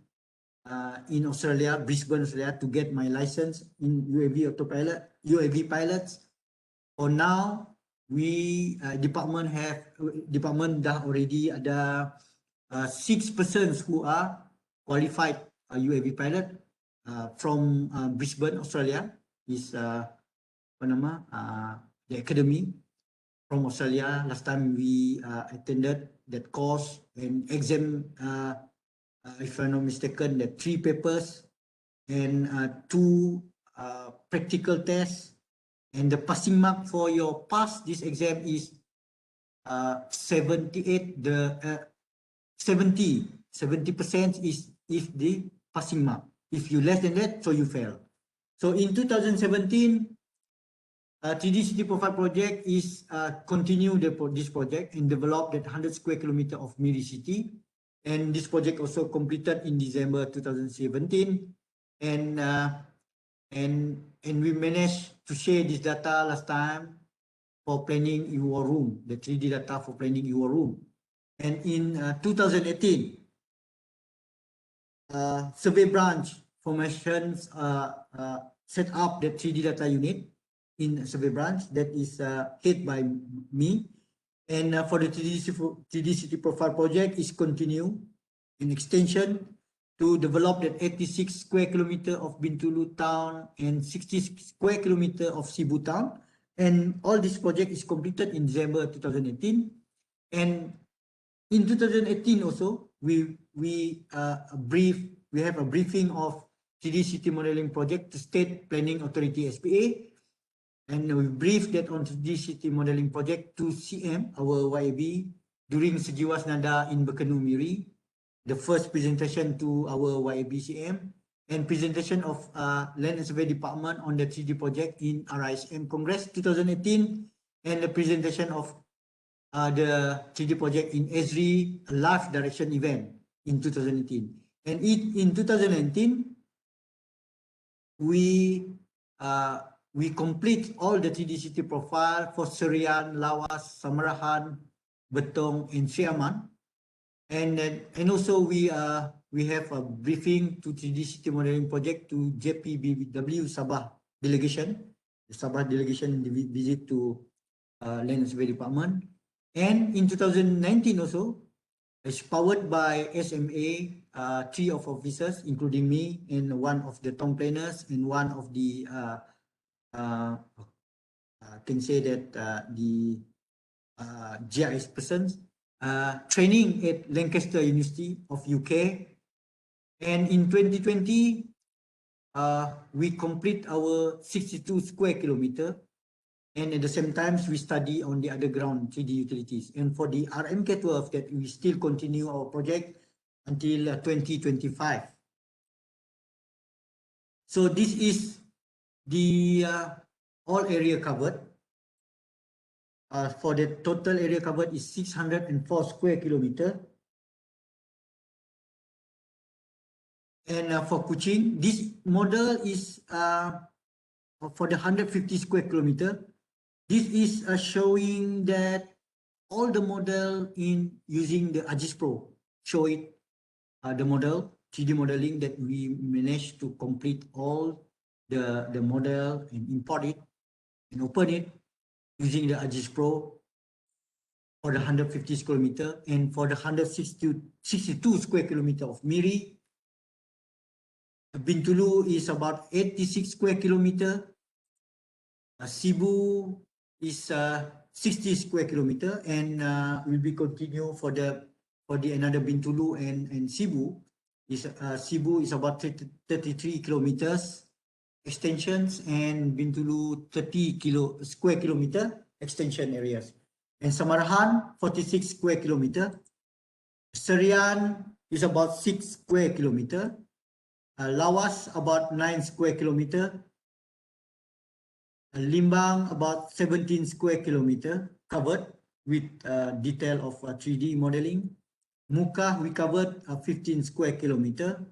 [SPEAKER 5] in Australia, Brisbane, Australia, to get my license in UAV autopilot, UAV pilots. For now, we department dah already ada 6 persons who are qualified UAV pilot from Brisbane, Australia. Is the academy from Australia. Last time we attended that course and exam, if I'm not mistaken, the 3 papers and 2 practical tests, and the passing mark for your pass this exam is 70% is the passing mark. If you less than that, so you fail. So in 2017, 3D City Profile project is continue this project and develop that 100 square kilometer of Miri City. And this project also completed in December 2017. And we managed to share this data last time for planning your room, the 3D data for planning your room. And in 2018, survey branch formations set up the 3D data unit in survey branch that is head by me. And for the 3D City Profile project is continue in extension to develop that 86 square kilometer of Bintulu town and 60 square kilometer of Sibu town. And all this project is completed in December 2018. And in 2018 also, we have a briefing of 3D City Modeling Project to State Planning Authority SPA, and we briefed that on 3D City Modeling Project to CM, our YAB, during Sejiwas Nada in Bekenu Miri, the first presentation to our YAB CM. and presentation of Land and Survey Department on the 3D project in RISM Congress 2018, and the presentation of the 3D project in Esri Live Direction event in 2018. And in 2019, we complete all the 3D city profile for Serian, Lawas, Samarahan, Betong, and Siaman. And also we have a briefing to 3D city modeling project to JPBW Sabah delegation. The Sabah delegation visit to Land and Survey Department. And in 2019 also, it's powered by SMA, 3 of officers, including me, and one of the town planners, and one of the I can say that the GIS persons, training at Lancaster University of UK. And in 2020, we complete our 62 square kilometer. And at the same time, we study on the underground 3D utilities. And for the RMK12, that we still continue our project until 2025. So this is the all area covered. For the total area covered is 604 square kilometer. And for Kuching, this model is for the 150 square kilometer. This is showing that all the model in using the AGIS Pro, show it the model, 3D modeling, that we managed to complete all the model and import it and open it using the AGIS Pro for the 150 square meter. And for the 162 square kilometer of Miri, Bintulu is about 86 square kilometer. Cebu is 60 square kilometer, and will be continue for the another Bintulu and Cebu. Cebu is about 33 kilometers extensions, and Bintulu 30 square kilometer extension areas. And Samarahan 46 square kilometer. Serian is about 6 square kilometer. Lawas about 9 square kilometer. Limbang about 17 square kilometer covered with detail of 3D modeling. Muka we covered 15 square kilometer.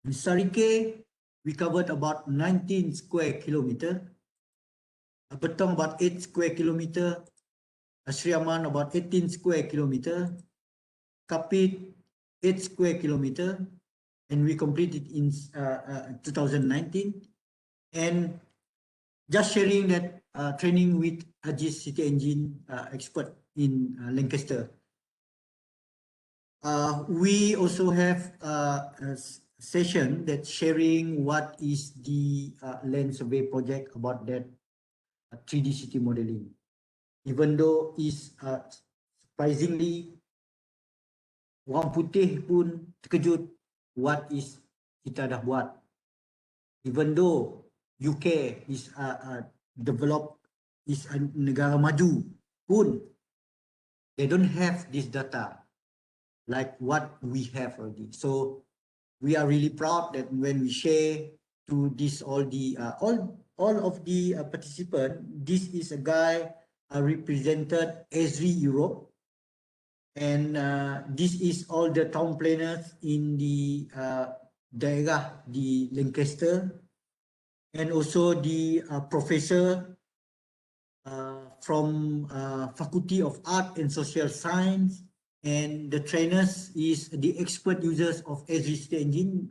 [SPEAKER 5] Sarike we covered about 19 square kilometer. Betong about 8 square kilometer. Sriaman about 18 square kilometer. Kapit 8 square kilometer, and we completed in 2019. And just sharing that training with Igcity Engine expert in Lancaster. We also have a session that sharing what is the land survey project about that 3D city modeling. Even though is surprisingly, orang putih pun terkejut what is kita dah buat. Even though UK is developed, is a negara maju pun, they don't have this data like what we have already. So we are really proud that when we share to this all of the participants, this is a guy represented Esri Europe, and this is all the town planners in the daerah di Lancaster, and also the professor from Faculty of Art and Social Science, and the trainers is the expert users of Igct Engine,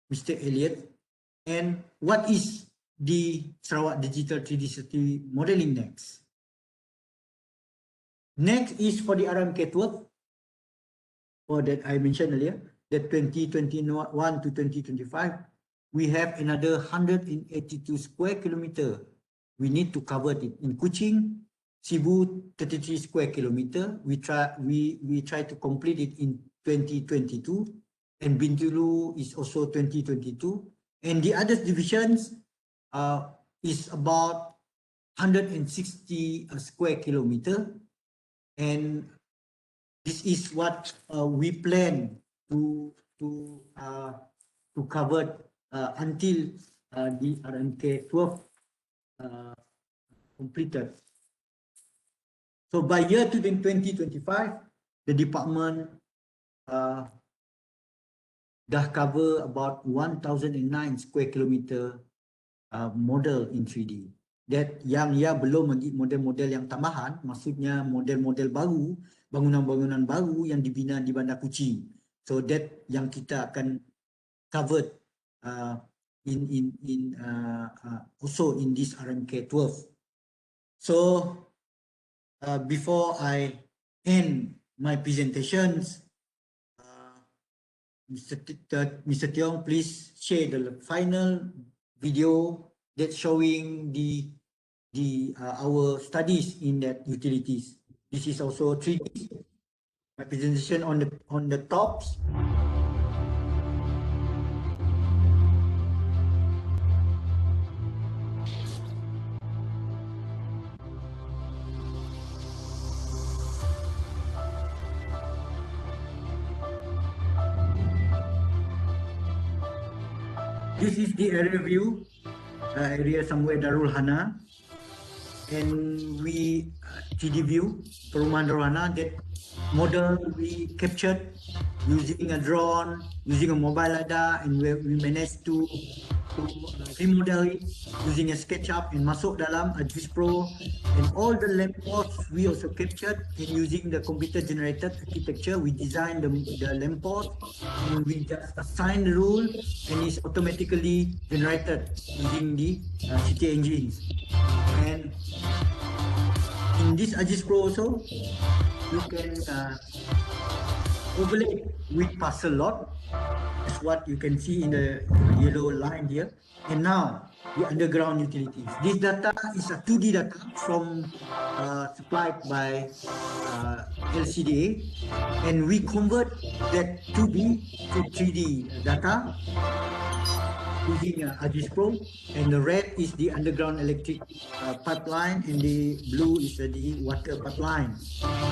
[SPEAKER 5] Mr. Elliot. And what is the Sarawak Digital 3D City modeling next? Next is for the RMK12, or that I mentioned earlier, that 2021 to 2025, we have another 182 square kilometer. We need to cover it in Kuching, Cebu 33 square kilometer. We try to complete it in 2022, and Bintulu is also 2022. And the other divisions is about 160 square kilometer. And this is what we plan to to cover until the RMK 12 completed. So by year 2025, the department dah cover about 1009 square kilometer model in 3D. That yang ia belum lagi model-model yang tambahan, maksudnya model-model baru, bangunan-bangunan baru yang dibina di Bandar Kuching. So that yang kita akan covered also in this RMK 12. So before I end my presentations, Mr. Tiong, please share the final video that's showing our studies in that utilities. This is also 3D. My presentation on the tops. This is the area view, area somewhere Darul Hana, and we 3D view perumahan Darul Hana. That model we captured using a drone, using a mobile lidar, and we managed to remodel it using a Sketchup and masuk dalam a Juice Pro, and all the lampposts we also captured, and using the computer generated architecture we designed the lamppost, and we just assign the rule and it's automatically generated using the Igct Engines. And in this Juice Pro also you can overlay with parcel lot. That's what you can see in the yellow line here. And now the underground utilities. This data is a 2D data from supplied by LCDA, and we convert that 2D to 3D data using Agis Pro, and the red is the underground electric pipeline, and the blue is the water pipeline.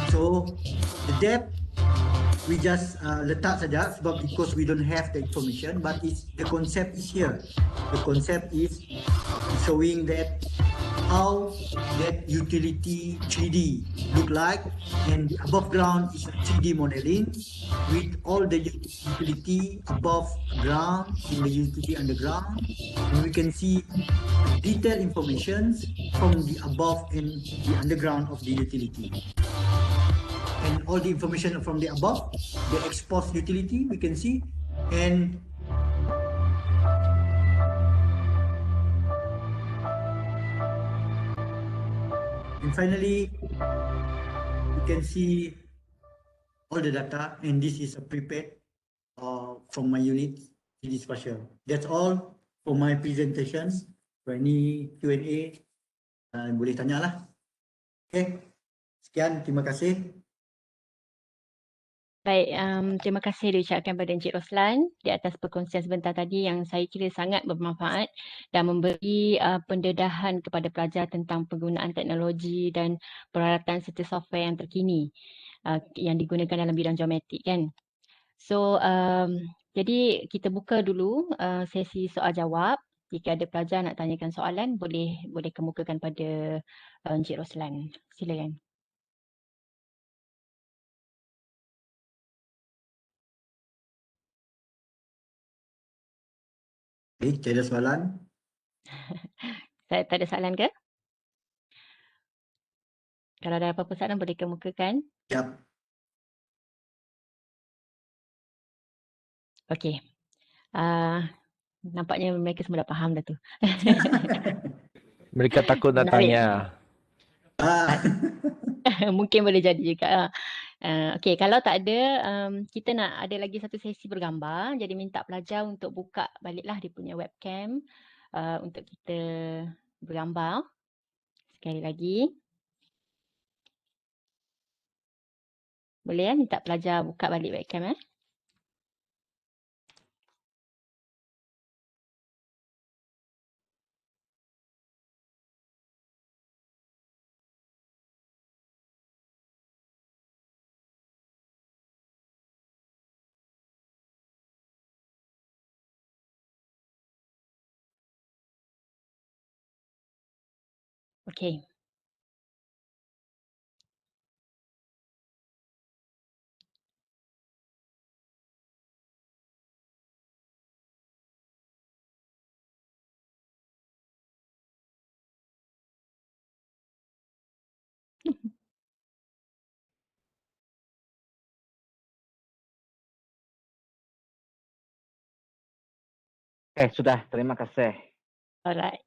[SPEAKER 5] So the depth we just letak saja sebab because we don't have the information, but it's the concept is here. The concept is showing that how that utility 3D look like, and the above ground is a 3D modeling with all the utility above ground and the utility underground, and we can see detailed informations from the above and the underground of the utility. And all the information from the above, the exposed utility we can see, and finally we can see all the data, and this is a prepared from my unit 3D Spatial. That's all for my presentations. For any Q&A boleh tanya lah. Okay, sekian, terima kasih.
[SPEAKER 1] Baik, terima kasih diucapkan pada Encik Roslan di atas perkongsian sebentar tadi yang saya kira sangat bermanfaat dan memberi pendedahan kepada pelajar tentang penggunaan teknologi dan peralatan serta software yang terkini yang digunakan dalam bidang geomatik kan. So, jadi kita buka dulu sesi soal jawab. Jika ada pelajar nak tanyakan soalan, boleh kemukakan pada Encik Roslan. Silakan.
[SPEAKER 5] Okay, tiada soalan.
[SPEAKER 1] Saya tak ada soalan ke? Kalau ada apa-apa soalan boleh kemukakan.
[SPEAKER 5] Yap.
[SPEAKER 1] Okey. Nampaknya mereka semua dah faham dah tu.
[SPEAKER 4] Mereka takut nak
[SPEAKER 1] Menarik.
[SPEAKER 4] tanya.
[SPEAKER 1] Mungkin boleh jadi juga. Okey, kalau tak ada, kita nak ada lagi satu sesi bergambar. Jadi minta pelajar untuk buka baliklah dia punya webcam untuk kita bergambar. Sekali lagi. Boleh minta pelajar buka balik webcam Okey.
[SPEAKER 2] Sudah. Terima kasih.
[SPEAKER 1] Alright.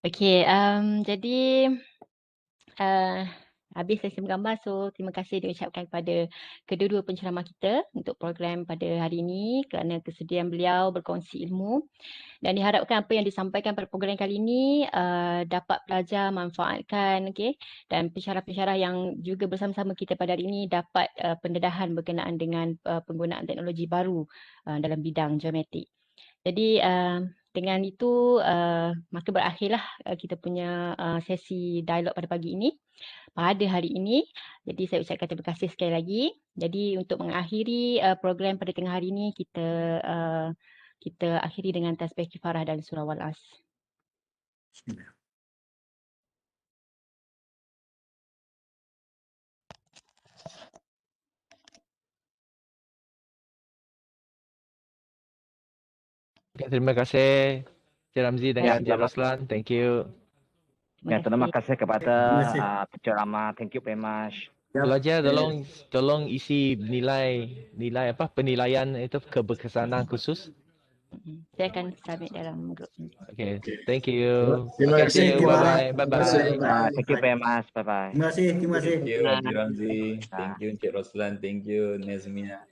[SPEAKER 1] Okey, jadi uh, habis sesi menggambar, so terima kasih diucapkan kepada kedua-dua penceramah kita untuk program pada hari ini kerana kesediaan beliau berkongsi ilmu, dan diharapkan apa yang disampaikan pada program kali ini dapat pelajar manfaatkan, okey, dan pensyarah-pensyarah yang juga bersama-sama kita pada hari ini dapat pendedahan berkenaan dengan penggunaan teknologi baru dalam bidang geomatik. Jadi dengan itu maka berakhirlah kita punya sesi dialog pada pagi ini, pada hari ini. Jadi saya ucapkan terima kasih sekali lagi. Jadi untuk mengakhiri program pada tengah hari ini, kita akhiri dengan tasbih kifarah dan surah Wal-As.
[SPEAKER 5] Bismillah.
[SPEAKER 4] Okay, terima kasih Cik Ramzi dengan Cik Roslan. Thank you.
[SPEAKER 2] Terima kasih kepada
[SPEAKER 5] Terima kasih.
[SPEAKER 2] penceramah. Thank you very much.
[SPEAKER 4] Pelajar tolong isi nilai apa penilaian itu keberkesanan khusus.
[SPEAKER 1] Saya akan submit dalam grup ini.
[SPEAKER 4] Okay, thank you.
[SPEAKER 3] Terima
[SPEAKER 4] Okay, see
[SPEAKER 3] kasih.
[SPEAKER 4] you.
[SPEAKER 5] Terima
[SPEAKER 4] Bye bye. Bye
[SPEAKER 3] Terima kasih.
[SPEAKER 4] bye.
[SPEAKER 2] Thank you very much. Bye bye.
[SPEAKER 5] Terima kasih. Terima kasih.
[SPEAKER 6] Thank you Haji Ramzi. Thank you Encik Roslan. Thank you Nazmina.